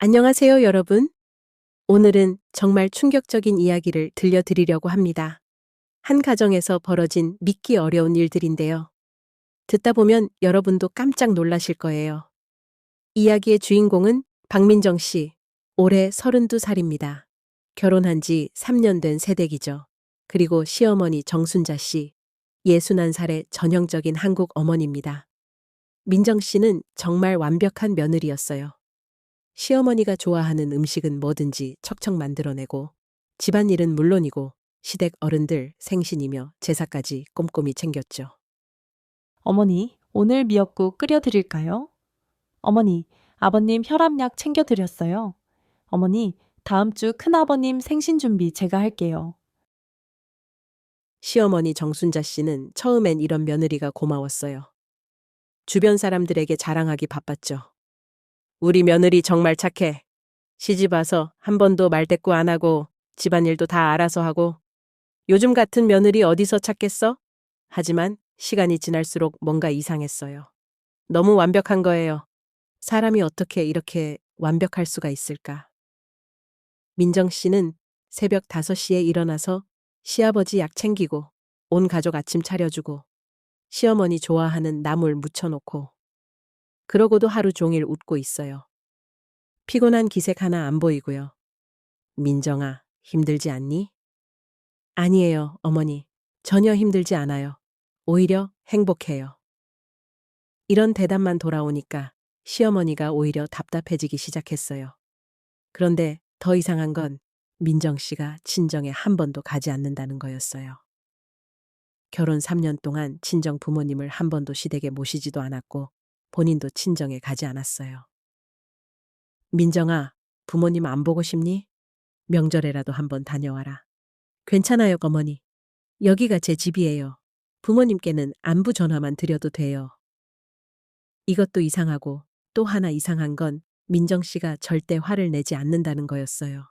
안녕하세요, 여러분. 오늘은 정말 충격적인 이야기를 들려드리려고 합니다. 한 가정에서 벌어진 믿기 어려운 일들인데요. 듣다 보면 여러분도 깜짝 놀라실 거예요. 이야기의 주인공은 박민정 씨, 올해 32살입니다. 결혼한 지 3년 된 새댁이죠. 그리고 시어머니 정순자 씨, 61살의 전형적인 한국 어머니입니다. 민정 씨는 정말 완벽한 며느리였어요. 시어머니가 좋아하는 음식은 뭐든지 척척 만들어내고 집안일은 물론이고 시댁 어른들 생신이며 제사까지 꼼꼼히 챙겼죠. 어머니, 오늘 미역국 끓여드릴까요? 어머니, 아버님 혈압약 챙겨드렸어요. 어머니, 다음 주 큰아버님 생신 준비 제가 할게요. 시어머니 정순자 씨는 처음엔 이런 며느리가 고마웠어요. 주변 사람들에게 자랑하기 바빴죠. 우리 며느리 정말 착해. 시집 와서 한 번도 말대꾸 안 하고 집안일도 다 알아서 하고 요즘 같은 며느리 어디서 찾겠어? 하지만 시간이 지날수록 뭔가 이상했어요. 너무 완벽한 거예요. 사람이 어떻게 이렇게 완벽할 수가 있을까? 민정 씨는 새벽 5시에 일어나서 시아버지 약 챙기고 온 가족 아침 차려주고 시어머니 좋아하는 나물 무쳐놓고 그러고도 하루 종일 웃고 있어요. 피곤한 기색 하나 안 보이고요. 민정아, 힘들지 않니? 아니에요, 어머니. 전혀 힘들지 않아요. 오히려 행복해요. 이런 대답만 돌아오니까 시어머니가 오히려 답답해지기 시작했어요. 그런데 더 이상한 건 민정 씨가 친정에 한 번도 가지 않는다는 거였어요. 결혼 3년 동안 친정 부모님을 한 번도 시댁에 모시지도 않았고 본인도 친정에 가지 않았어요. 민정아, 부모님 안 보고 싶니? 명절에라도 한번 다녀와라. 괜찮아요, 어머니. 여기가 제 집이에요. 부모님께는 안부 전화만 드려도 돼요. 이것도 이상하고 또 하나 이상한 건 민정 씨가 절대 화를 내지 않는다는 거였어요.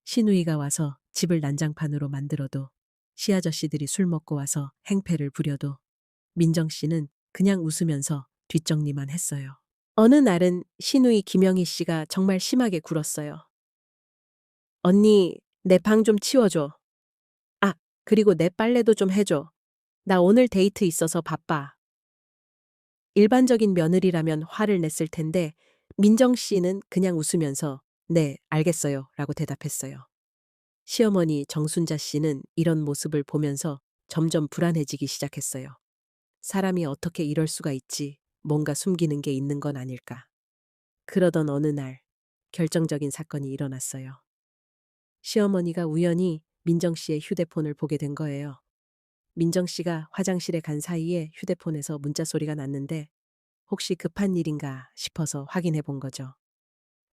시누이가 와서 집을 난장판으로 만들어도 시아저씨들이 술 먹고 와서 행패를 부려도 민정 씨는 그냥 웃으면서 뒷정리만 했어요. 어느 날은 시누이 김영희 씨가 정말 심하게 굴었어요. 언니, 내 방 좀 치워줘. 아, 그리고 내 빨래도 좀 해줘. 나 오늘 데이트 있어서 바빠. 일반적인 며느리라면 화를 냈을 텐데 민정 씨는 그냥 웃으면서 네, 알겠어요 라고 대답했어요. 시어머니 정순자 씨는 이런 모습을 보면서 점점 불안해지기 시작했어요. 사람이 어떻게 이럴 수가 있지? 뭔가 숨기는 게 있는 건 아닐까? 그러던 어느 날 결정적인 사건이 일어났어요. 시어머니가 우연히 민정 씨의 휴대폰을 보게 된 거예요. 민정 씨가 화장실에 간 사이에 휴대폰에서 문자 소리가 났는데 혹시 급한 일인가 싶어서 확인해 본 거죠.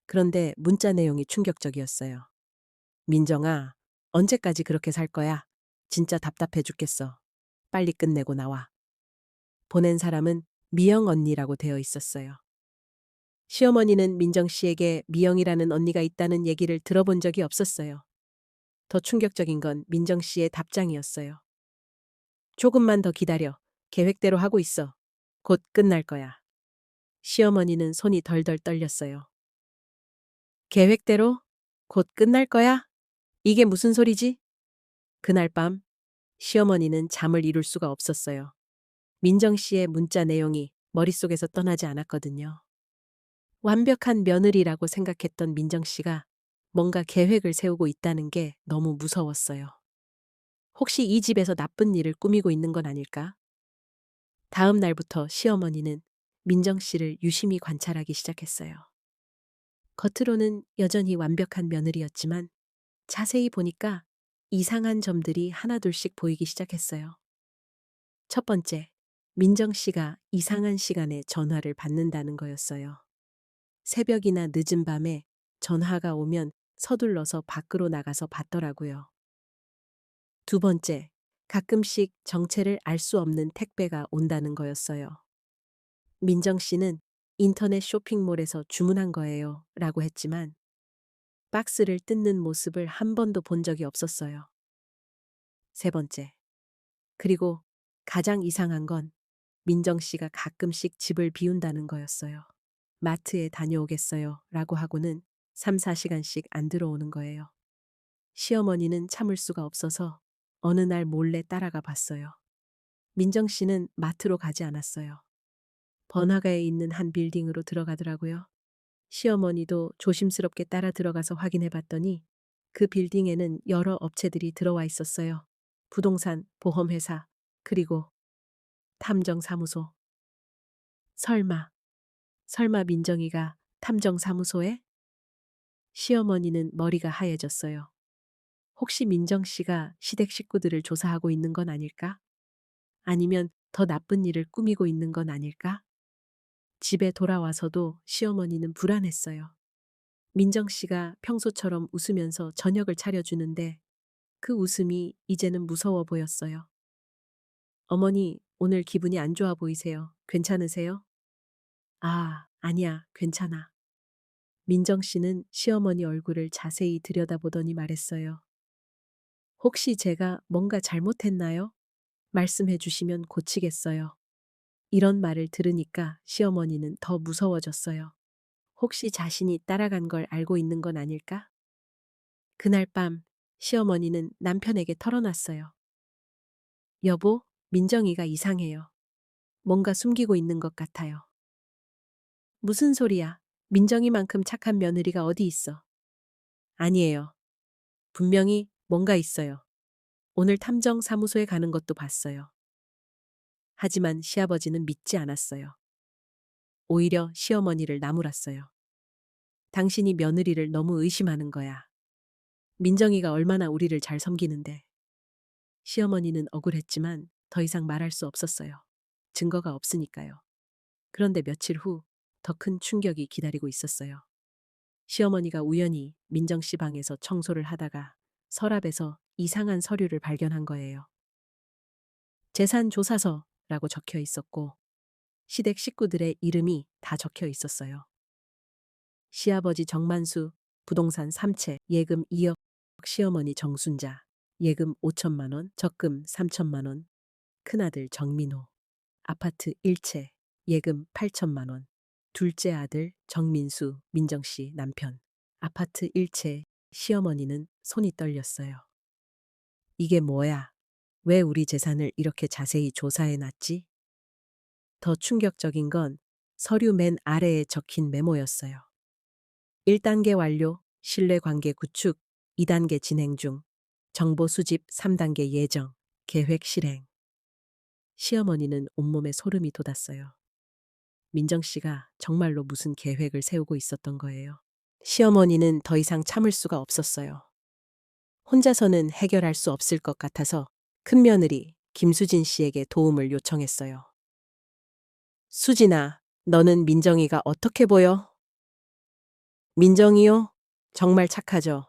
그런데 문자 내용이 충격적이었어요. 민정아, 언제까지 그렇게 살 거야? 진짜 답답해 죽겠어. 빨리 끝내고 나와. 보낸 사람은 미영 언니라고 되어 있었어요. 시어머니는 민정 씨에게 미영이라는 언니가 있다는 얘기를 들어본 적이 없었어요. 더 충격적인 건 민정 씨의 답장이었어요. 조금만 더 기다려. 계획대로 하고 있어. 곧 끝날 거야. 시어머니는 손이 덜덜 떨렸어요. 계획대로? 곧 끝날 거야? 이게 무슨 소리지? 그날 밤 시어머니는 잠을 이룰 수가 없었어요. 민정 씨의 문자 내용이 머릿속에서 떠나지 않았거든요. 완벽한 며느리라고 생각했던 민정 씨가 뭔가 계획을 세우고 있다는 게 너무 무서웠어요. 혹시 이 집에서 나쁜 일을 꾸미고 있는 건 아닐까? 다음 날부터 시어머니는 민정 씨를 유심히 관찰하기 시작했어요. 겉으로는 여전히 완벽한 며느리였지만 자세히 보니까 이상한 점들이 하나둘씩 보이기 시작했어요. 첫 번째, 민정 씨가 이상한 시간에 전화를 받는다는 거였어요. 새벽이나 늦은 밤에 전화가 오면 서둘러서 밖으로 나가서 받더라고요. 두 번째, 가끔씩 정체를 알 수 없는 택배가 온다는 거였어요. 민정 씨는 인터넷 쇼핑몰에서 주문한 거예요 라고 했지만 박스를 뜯는 모습을 한 번도 본 적이 없었어요. 세 번째, 그리고 가장 이상한 건 민정 씨가 가끔씩 집을 비운다는 거였어요. 마트에 다녀오겠어요. 라고 하고는 3, 4시간씩 안 들어오는 거예요. 시어머니는 참을 수가 없어서 어느 날 몰래 따라가 봤어요. 민정 씨는 마트로 가지 않았어요. 번화가에 있는 한 빌딩으로 들어가더라고요. 시어머니도 조심스럽게 따라 들어가서 확인해 봤더니 그 빌딩에는 여러 업체들이 들어와 있었어요. 부동산, 보험회사, 그리고 탐정사무소. 설마 민정이가 탐정사무소에? 시어머니는 머리가 하얘졌어요. 혹시 민정 씨가 시댁 식구들을 조사하고 있는 건 아닐까? 아니면 더 나쁜 일을 꾸미고 있는 건 아닐까? 집에 돌아와서도 시어머니는 불안했어요. 민정 씨가 평소처럼 웃으면서 저녁을 차려주는데 그 웃음이 이제는 무서워 보였어요. 어머니, 오늘 기분이 안 좋아 보이세요. 괜찮으세요? 아, 아니야, 괜찮아. 민정 씨는 시어머니 얼굴을 자세히 들여다보더니 말했어요. 혹시 제가 뭔가 잘못했나요? 말씀해 주시면 고치겠어요. 이런 말을 들으니까 시어머니는 더 무서워졌어요. 혹시 자신이 따라간 걸 알고 있는 건 아닐까? 그날 밤 시어머니는 남편에게 털어놨어요. 여보, 민정이가 이상해요. 뭔가 숨기고 있는 것 같아요. 무슨 소리야? 민정이만큼 착한 며느리가 어디 있어? 아니에요. 분명히 뭔가 있어요. 오늘 탐정 사무소에 가는 것도 봤어요. 하지만 시아버지는 믿지 않았어요. 오히려 시어머니를 나무랐어요. 당신이 며느리를 너무 의심하는 거야. 민정이가 얼마나 우리를 잘 섬기는데. 시어머니는 억울했지만 더 이상 말할 수 없었어요. 증거가 없으니까요. 그런데 며칠 후 더 큰 충격이 기다리고 있었어요. 시어머니가 우연히 민정 씨 방에서 청소를 하다가 서랍에서 이상한 서류를 발견한 거예요. 재산조사서라고 적혀 있었고 시댁 식구들의 이름이 다 적혀 있었어요. 시아버지 정만수 부동산 3채 예금 2억, 시어머니 정순자 예금 5천만 원, 적금 3천만 원, 큰아들 정민호 아파트 1채 예금 8천만 원, 둘째 아들 정민수 민정씨 남편 아파트 1채. 시어머니는 손이 떨렸어요. 이게 뭐야? 왜 우리 재산을 이렇게 자세히 조사해 놨지? 더 충격적인 건 서류 맨 아래에 적힌 메모였어요. 1단계 완료, 신뢰관계 구축, 2단계 진행 중, 정보 수집 3단계 예정, 계획 실행. 시어머니는 온몸에 소름이 돋았어요. 민정 씨가 정말로 무슨 계획을 세우고 있었던 거예요. 시어머니는 더 이상 참을 수가 없었어요. 혼자서는 해결할 수 없을 것 같아서 큰며느리 김수진 씨에게 도움을 요청했어요. 수진아, 너는 민정이가 어떻게 보여? 민정이요? 정말 착하죠.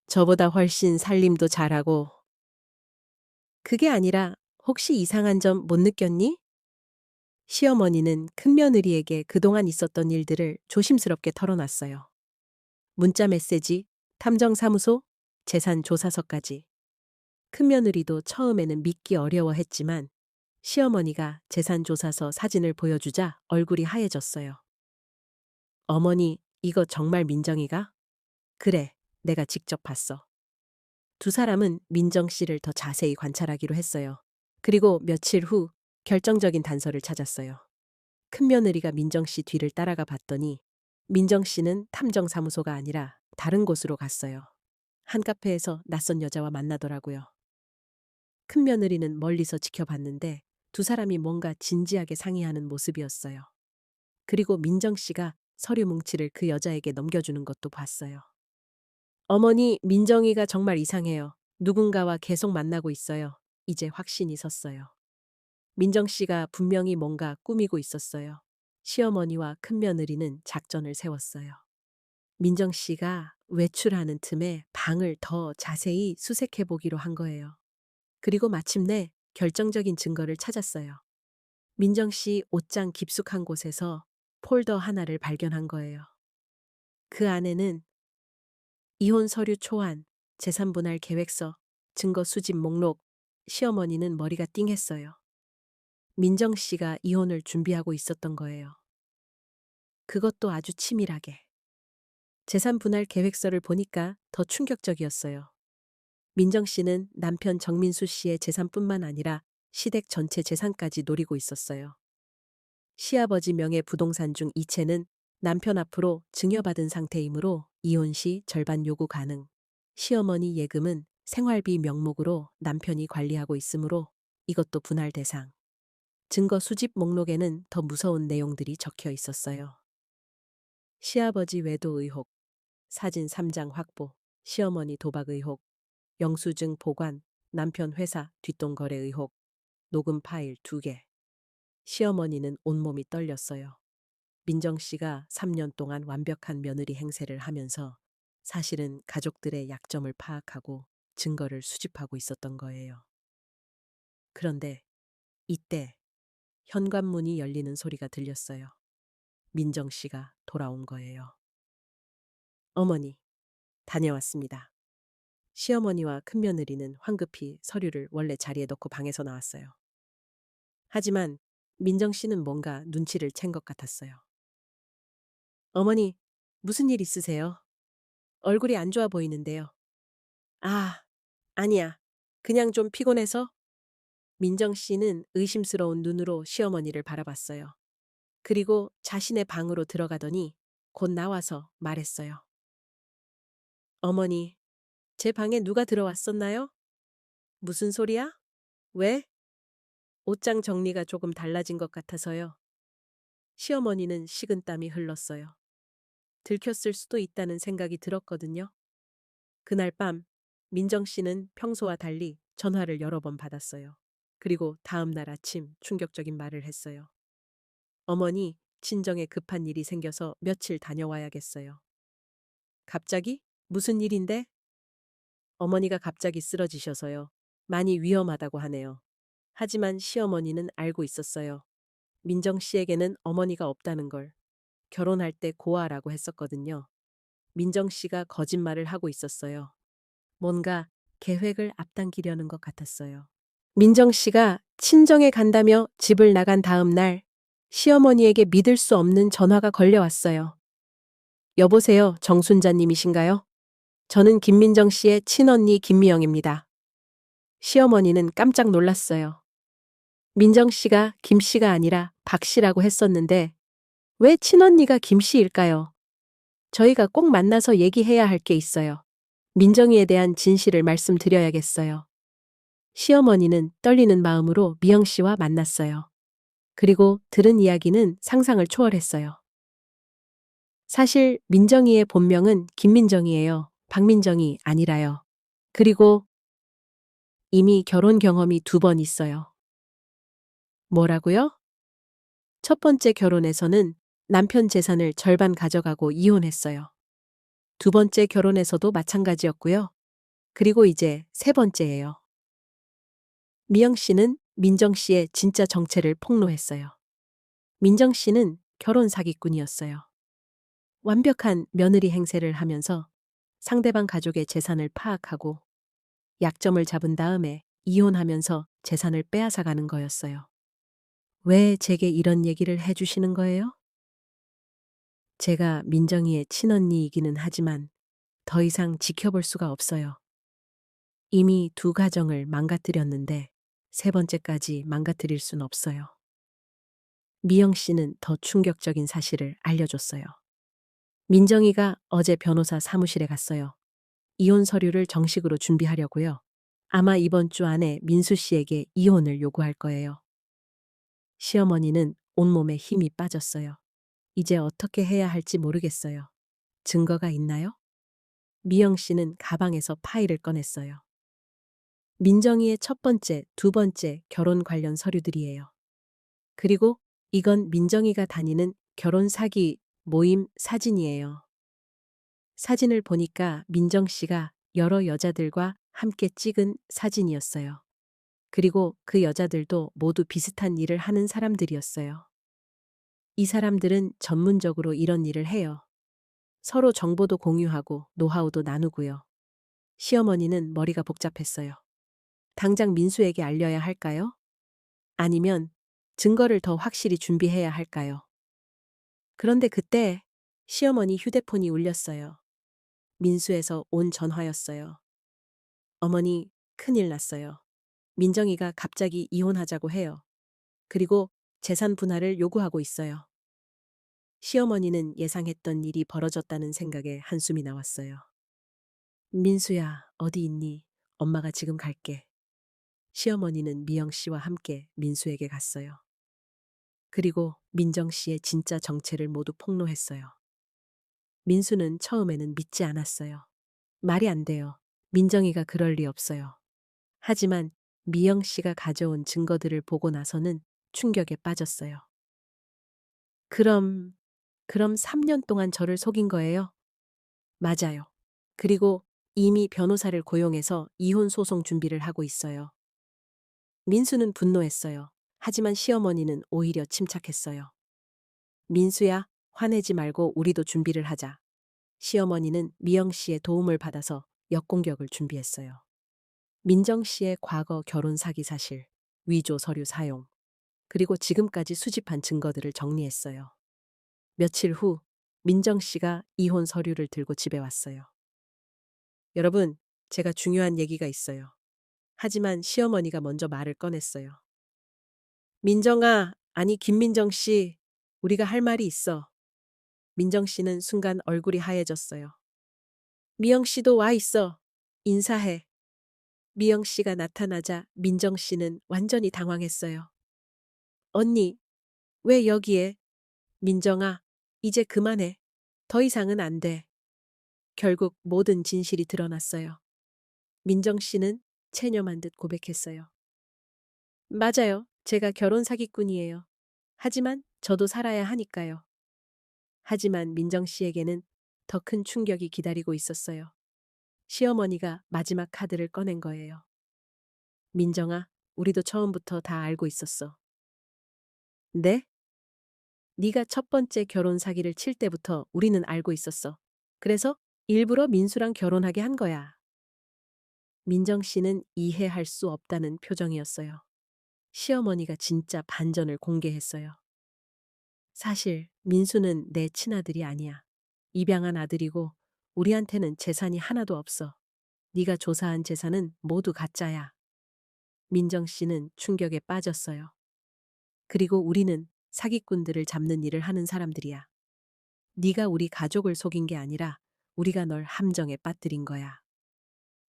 저보다 훨씬 살림도 잘하고. 그게 아니라 혹시 이상한 점 못 느꼈니? 시어머니는 큰며느리에게 그동안 있었던 일들을 조심스럽게 털어놨어요. 문자 메시지, 탐정사무소, 재산조사서까지. 큰며느리도 처음에는 믿기 어려워했지만 시어머니가 재산조사서 사진을 보여주자 얼굴이 하얘졌어요. 어머니, 이거 정말 민정이가? 그래, 내가 직접 봤어. 두 사람은 민정 씨를 더 자세히 관찰하기로 했어요. 그리고 며칠 후 결정적인 단서를 찾았어요. 큰며느리가 민정 씨 뒤를 따라가 봤더니 민정 씨는 탐정사무소가 아니라 다른 곳으로 갔어요. 한 카페에서 낯선 여자와 만나더라고요. 큰며느리는 멀리서 지켜봤는데 두 사람이 뭔가 진지하게 상의하는 모습이었어요. 그리고 민정 씨가 서류 뭉치를 그 여자에게 넘겨주는 것도 봤어요. 어머니, 민정이가 정말 이상해요. 누군가와 계속 만나고 있어요. 이제 확신이 섰어요. 민정 씨가 분명히 뭔가 꾸미고 있었어요. 시어머니와 큰며느리는 작전을 세웠어요. 민정 씨가 외출하는 틈에 방을 더 자세히 수색해 보기로 한 거예요. 그리고 마침내 결정적인 증거를 찾았어요. 민정 씨 옷장 깊숙한 곳에서 폴더 하나를 발견한 거예요. 그 안에는 이혼 서류 초안, 재산 분할 계획서, 증거 수집 목록. 시어머니는 머리가 띵했어요. 민정 씨가 이혼을 준비하고 있었던 거예요. 그것도 아주 치밀하게. 재산 분할 계획서를 보니까 더 충격적이었어요. 민정 씨는 남편 정민수 씨의 재산뿐만 아니라 시댁 전체 재산까지 노리고 있었어요. 시아버지 명의 부동산 중 이채는 남편 앞으로 증여받은 상태이므로 이혼 시 절반 요구 가능. 시어머니 예금은 생활비 명목으로 남편이 관리하고 있으므로 이것도 분할 대상. 증거 수집 목록에는 더 무서운 내용들이 적혀 있었어요. 시아버지 외도 의혹, 사진 3장 확보, 시어머니 도박 의혹, 영수증 보관, 남편 회사 뒷돈거래 의혹, 녹음 파일 2개. 시어머니는 온몸이 떨렸어요. 민정 씨가 3년 동안 완벽한 며느리 행세를 하면서 사실은 가족들의 약점을 파악하고 증거를 수집하고 있었던 거예요. 그런데 이때 현관문이 열리는 소리가 들렸어요. 민정 씨가 돌아온 거예요. 어머니, 다녀왔습니다. 시어머니와 큰며느리는 황급히 서류를 원래 자리에 넣고 방에서 나왔어요. 하지만 민정 씨는 뭔가 눈치를 챈 것 같았어요. 어머니, 무슨 일 있으세요? 얼굴이 안 좋아 보이는데요. 아, 아니야. 그냥 좀 피곤해서? 민정 씨는 의심스러운 눈으로 시어머니를 바라봤어요. 그리고 자신의 방으로 들어가더니 곧 나와서 말했어요. 어머니, 제 방에 누가 들어왔었나요? 무슨 소리야? 왜? 옷장 정리가 조금 달라진 것 같아서요. 시어머니는 식은땀이 흘렀어요. 들켰을 수도 있다는 생각이 들었거든요. 그날 밤 민정 씨는 평소와 달리 전화를 여러 번 받았어요. 그리고 다음 날 아침 충격적인 말을 했어요. 어머니, 친정에 급한 일이 생겨서 며칠 다녀와야겠어요. 갑자기? 무슨 일인데? 어머니가 갑자기 쓰러지셔서요. 많이 위험하다고 하네요. 하지만 시어머니는 알고 있었어요. 민정 씨에게는 어머니가 없다는 걸. 결혼할 때 고아라고 했었거든요. 민정 씨가 거짓말을 하고 있었어요. 뭔가 계획을 앞당기려는 것 같았어요. 민정 씨가 친정에 간다며 집을 나간 다음 날 시어머니에게 믿을 수 없는 전화가 걸려왔어요. 여보세요, 정순자님이신가요? 저는 김민정 씨의 친언니 김미영입니다. 시어머니는 깜짝 놀랐어요. 민정 씨가 김 씨가 아니라 박 씨라고 했었는데 왜 친언니가 김 씨일까요? 저희가 꼭 만나서 얘기해야 할 게 있어요. 민정이에 대한 진실을 말씀드려야겠어요. 시어머니는 떨리는 마음으로 미영 씨와 만났어요. 그리고 들은 이야기는 상상을 초월했어요. 사실 민정이의 본명은 김민정이에요. 박민정이 아니라요. 그리고 이미 결혼 경험이 2번 있어요. 뭐라고요? 첫 번째 결혼에서는 남편 재산을 절반 가져가고 이혼했어요. 2번째 결혼에서도 마찬가지였고요. 그리고 이제 3번째예요. 미영 씨는 민정 씨의 진짜 정체를 폭로했어요. 민정 씨는 결혼 사기꾼이었어요. 완벽한 며느리 행세를 하면서 상대방 가족의 재산을 파악하고 약점을 잡은 다음에 이혼하면서 재산을 빼앗아가는 거였어요. 왜 제게 이런 얘기를 해주시는 거예요? 제가 민정이의 친언니이기는 하지만 더 이상 지켜볼 수가 없어요. 이미 2가정을 망가뜨렸는데 3번째까지 망가뜨릴 순 없어요. 미영 씨는 더 충격적인 사실을 알려줬어요. 민정이가 어제 변호사 사무실에 갔어요. 이혼 서류를 정식으로 준비하려고요. 아마 이번 주 안에 민수 씨에게 이혼을 요구할 거예요. 시어머니는 온몸에 힘이 빠졌어요. 이제 어떻게 해야 할지 모르겠어요. 증거가 있나요? 미영 씨는 가방에서 파일을 꺼냈어요. 민정이의 첫 번째, 2번째 결혼 관련 서류들이에요. 그리고 이건 민정이가 다니는 결혼 사기 모임 사진이에요. 사진을 보니까 민정 씨가 여러 여자들과 함께 찍은 사진이었어요. 그리고 그 여자들도 모두 비슷한 일을 하는 사람들이었어요. 이 사람들은 전문적으로 이런 일을 해요. 서로 정보도 공유하고 노하우도 나누고요. 시어머니는 머리가 복잡했어요. 당장 민수에게 알려야 할까요? 아니면 증거를 더 확실히 준비해야 할까요? 그런데 그때 시어머니 휴대폰이 울렸어요. 민수에서 온 전화였어요. 어머니, 큰일 났어요. 민정이가 갑자기 이혼하자고 해요. 그리고 재산 분할을 요구하고 있어요. 시어머니는 예상했던 일이 벌어졌다는 생각에 한숨이 나왔어요. 민수야, 어디 있니? 엄마가 지금 갈게. 시어머니는 미영 씨와 함께 민수에게 갔어요. 그리고 민정 씨의 진짜 정체를 모두 폭로했어요. 민수는 처음에는 믿지 않았어요. 말이 안 돼요. 민정이가 그럴 리 없어요. 하지만 미영 씨가 가져온 증거들을 보고 나서는 충격에 빠졌어요. 그럼 3년 동안 저를 속인 거예요? 맞아요. 그리고 이미 변호사를 고용해서 이혼 소송 준비를 하고 있어요. 민수는 분노했어요. 하지만 시어머니는 오히려 침착했어요. 민수야, 화내지 말고 우리도 준비를 하자. 시어머니는 미영 씨의 도움을 받아서 역공격을 준비했어요. 민정 씨의 과거 결혼 사기 사실, 위조 서류 사용, 그리고 지금까지 수집한 증거들을 정리했어요. 며칠 후 민정 씨가 이혼 서류를 들고 집에 왔어요. 여러분, 제가 중요한 얘기가 있어요. 하지만 시어머니가 먼저 말을 꺼냈어요. 민정아, 아니 김민정 씨, 우리가 할 말이 있어. 민정 씨는 순간 얼굴이 하얘졌어요. 미영 씨도 와 있어. 인사해. 미영 씨가 나타나자 민정 씨는 완전히 당황했어요. 언니, 왜 여기에? 민정아, 이제 그만해. 더 이상은 안 돼. 결국 모든 진실이 드러났어요. 민정 씨는 체념한 듯 고백했어요. 맞아요. 제가 결혼 사기꾼이에요. 하지만 저도 살아야 하니까요. 하지만 민정 씨에게는 더 큰 충격이 기다리고 있었어요. 시어머니가 마지막 카드를 꺼낸 거예요. 민정아, 우리도 처음부터 다 알고 있었어. 네? 네가 첫 번째 결혼 사기를 칠 때부터 우리는 알고 있었어. 그래서 일부러 민수랑 결혼하게 한 거야. 민정 씨는 이해할 수 없다는 표정이었어요. 시어머니가 진짜 반전을 공개했어요. 사실 민수는 내 친아들이 아니야. 입양한 아들이고 우리한테는 재산이 하나도 없어. 네가 조사한 재산은 모두 가짜야. 민정 씨는 충격에 빠졌어요. 그리고 우리는 사기꾼들을 잡는 일을 하는 사람들이야. 네가 우리 가족을 속인 게 아니라 우리가 널 함정에 빠뜨린 거야.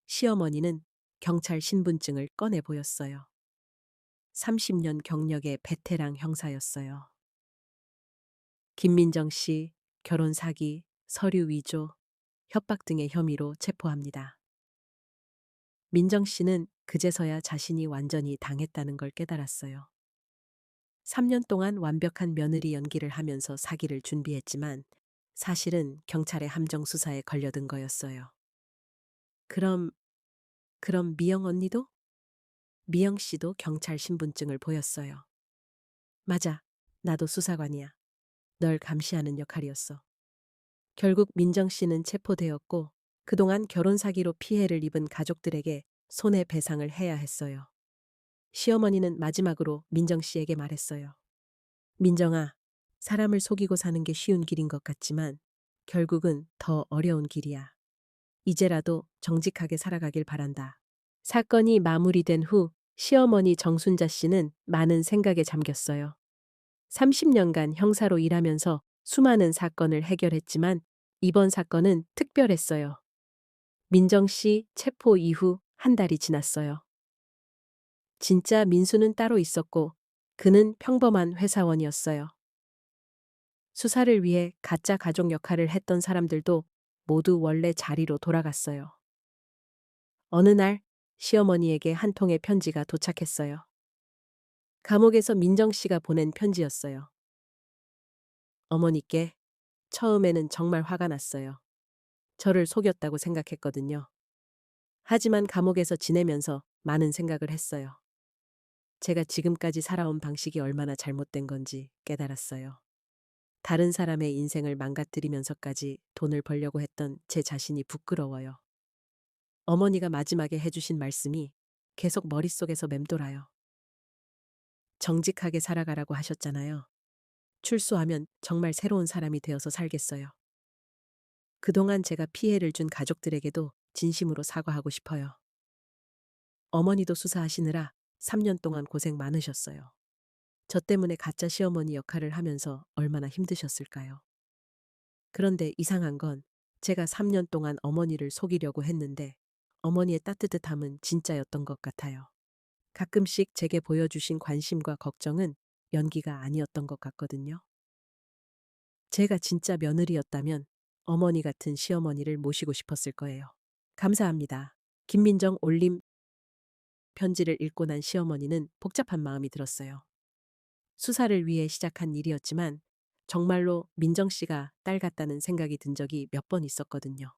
시어머니는 경찰 신분증을 꺼내 보였어요. 30년 경력의 베테랑 형사였어요. 김민정 씨 결혼 사기, 서류 위조, 협박 등의 혐의로 체포합니다. 민정 씨는 그제서야 자신이 완전히 당했다는 걸 깨달았어요. 3년 동안 완벽한 며느리 연기를 하면서 사기를 준비했지만 사실은 경찰의 함정 수사에 걸려든 거였어요. 그럼 미영 언니도? 미영 씨도 경찰 신분증을 보였어요. 맞아. 나도 수사관이야. 널 감시하는 역할이었어. 결국 민정 씨는 체포되었고 그동안 결혼 사기로 피해를 입은 가족들에게 손해배상을 해야 했어요. 시어머니는 마지막으로 민정 씨에게 말했어요. 민정아, 사람을 속이고 사는 게 쉬운 길인 것 같지만 결국은 더 어려운 길이야. 이제라도 정직하게 살아가길 바란다. 사건이 마무리된 후 시어머니 정순자 씨는 많은 생각에 잠겼어요. 30년간 형사로 일하면서 수많은 사건을 해결했지만 이번 사건은 특별했어요. 민정 씨 체포 이후 한 달이 지났어요. 진짜 민수는 따로 있었고 그는 평범한 회사원이었어요. 수사를 위해 가짜 가족 역할을 했던 사람들도 모두 원래 자리로 돌아갔어요. 어느 날 시어머니에게 한 통의 편지가 도착했어요. 감옥에서 민정 씨가 보낸 편지였어요. 어머니께 처음에는 정말 화가 났어요. 저를 속였다고 생각했거든요. 하지만 감옥에서 지내면서 많은 생각을 했어요. 제가 지금까지 살아온 방식이 얼마나 잘못된 건지 깨달았어요. 다른 사람의 인생을 망가뜨리면서까지 돈을 벌려고 했던 제 자신이 부끄러워요. 어머니가 마지막에 해주신 말씀이 계속 머릿속에서 맴돌아요. 정직하게 살아가라고 하셨잖아요. 출소하면 정말 새로운 사람이 되어서 살겠어요. 그동안 제가 피해를 준 가족들에게도 진심으로 사과하고 싶어요. 어머니도 수사하시느라 3년 동안 고생 많으셨어요. 저 때문에 가짜 시어머니 역할을 하면서 얼마나 힘드셨을까요? 그런데 이상한 건 제가 3년 동안 어머니를 속이려고 했는데 어머니의 따뜻함은 진짜였던 것 같아요. 가끔씩 제게 보여주신 관심과 걱정은 연기가 아니었던 것 같거든요. 제가 진짜 며느리였다면 어머니 같은 시어머니를 모시고 싶었을 거예요. 감사합니다. 김민정 올림 편지를 읽고 난 시어머니는 복잡한 마음이 들었어요. 수사를 위해 시작한 일이었지만 정말로 민정 씨가 딸 같다는 생각이 든 적이 몇 번 있었거든요.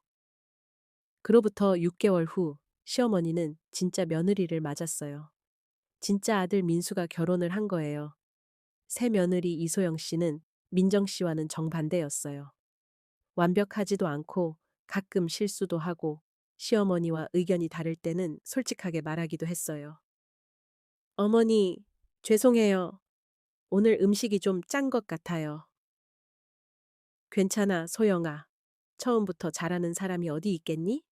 그로부터 6개월 후 시어머니는 진짜 며느리를 맞았어요. 진짜 아들 민수가 결혼을 한 거예요. 새 며느리 이소영 씨는 민정 씨와는 정반대였어요. 완벽하지도 않고 가끔 실수도 하고 시어머니와 의견이 다를 때는 솔직하게 말하기도 했어요. 어머니, 죄송해요. 오늘 음식이 좀 짠 것 같아요. 괜찮아, 소영아. 처음부터 잘하는 사람이 어디 있겠니?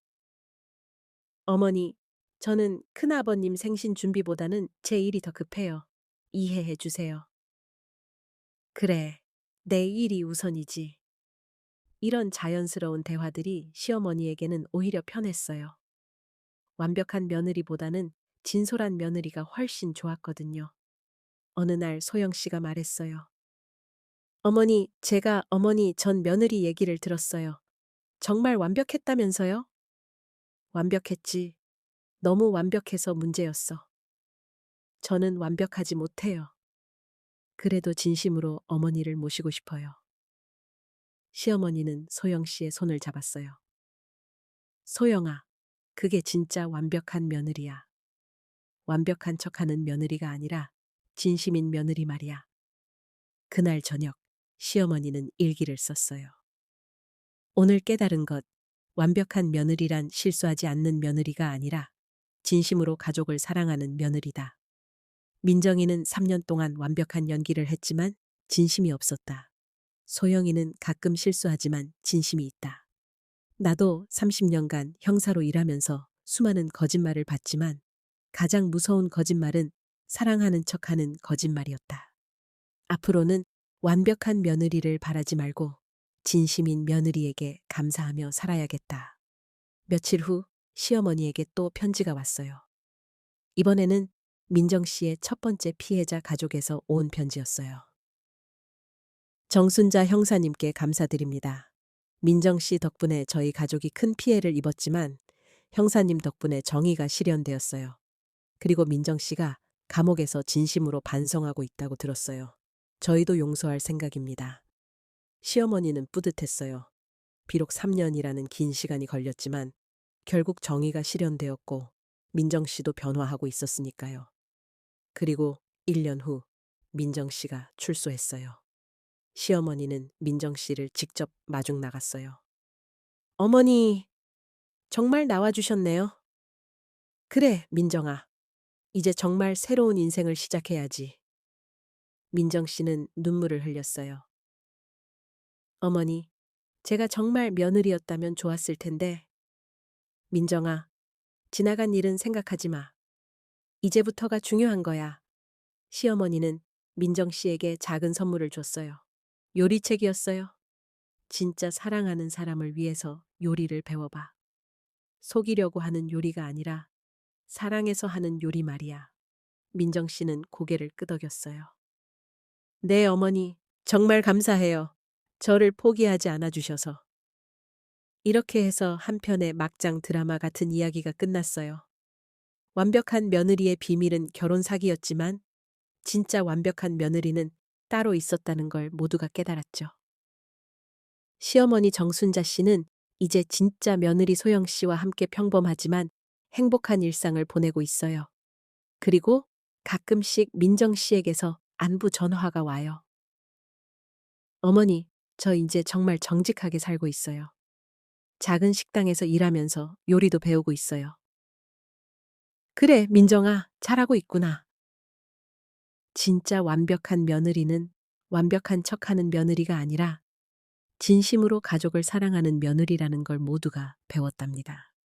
어머니, 저는 큰아버님 생신 준비보다는 제 일이 더 급해요. 이해해 주세요. 그래, 내 일이 우선이지. 이런 자연스러운 대화들이 시어머니에게는 오히려 편했어요. 완벽한 며느리보다는 진솔한 며느리가 훨씬 좋았거든요. 어느 날 소영 씨가 말했어요. 어머니, 제가 어머니 전 며느리 얘기를 들었어요. 정말 완벽했다면서요? 완벽했지. 너무 완벽해서 문제였어. 저는 완벽하지 못해요. 그래도 진심으로 어머니를 모시고 싶어요. 시어머니는 소영 씨의 손을 잡았어요. 소영아, 그게 진짜 완벽한 며느리야. 완벽한 척하는 며느리가 아니라 진심인 며느리 말이야. 그날 저녁 시어머니는 일기를 썼어요. 오늘 깨달은 것, 완벽한 며느리란 실수하지 않는 며느리가 아니라 진심으로 가족을 사랑하는 며느리다. 민정이는 3년 동안 완벽한 연기를 했지만 진심이 없었다. 소영이는 가끔 실수하지만 진심이 있다. 나도 30년간 형사로 일하면서 수많은 거짓말을 봤지만 가장 무서운 거짓말은 사랑하는 척하는 거짓말이었다. 앞으로는 완벽한 며느리를 바라지 말고 진심인 며느리에게 감사하며 살아야겠다. 며칠 후 시어머니에게 또 편지가 왔어요. 이번에는 민정 씨의 첫 번째 피해자 가족에서 온 편지였어요. 정순자 형사님께 감사드립니다. 민정 씨 덕분에 저희 가족이 큰 피해를 입었지만 형사님 덕분에 정의가 실현되었어요. 그리고 민정 씨가 감옥에서 진심으로 반성하고 있다고 들었어요. 저희도 용서할 생각입니다. 시어머니는 뿌듯했어요. 비록 3년이라는 긴 시간이 걸렸지만 결국 정의가 실현되었고 민정 씨도 변화하고 있었으니까요. 그리고 1년 후 민정 씨가 출소했어요. 시어머니는 민정 씨를 직접 마중 나갔어요. 어머니, 정말 나와주셨네요. 그래, 민정아. 이제 정말 새로운 인생을 시작해야지. 민정 씨는 눈물을 흘렸어요. 어머니, 제가 정말 며느리였다면 좋았을 텐데. 민정아, 지나간 일은 생각하지 마. 이제부터가 중요한 거야. 시어머니는 민정 씨에게 작은 선물을 줬어요. 요리책이었어요. 진짜 사랑하는 사람을 위해서 요리를 배워봐. 속이려고 하는 요리가 아니라 사랑해서 하는 요리 말이야. 민정 씨는 고개를 끄덕였어요. 네, 어머니. 정말 감사해요. 저를 포기하지 않아 주셔서. 이렇게 해서 한 편의 막장 드라마 같은 이야기가 끝났어요. 완벽한 며느리의 비밀은 결혼 사기였지만 진짜 완벽한 며느리는 따로 있었다는 걸 모두가 깨달았죠. 시어머니 정순자 씨는 이제 진짜 며느리 소영 씨와 함께 평범하지만 행복한 일상을 보내고 있어요. 그리고 가끔씩 민정 씨에게서 안부 전화가 와요. 어머니, 저 이제 정말 정직하게 살고 있어요. 작은 식당에서 일하면서 요리도 배우고 있어요. 그래, 민정아, 잘하고 있구나. 진짜 완벽한 며느리는 완벽한 척하는 며느리가 아니라 진심으로 가족을 사랑하는 며느리라는 걸 모두가 배웠답니다.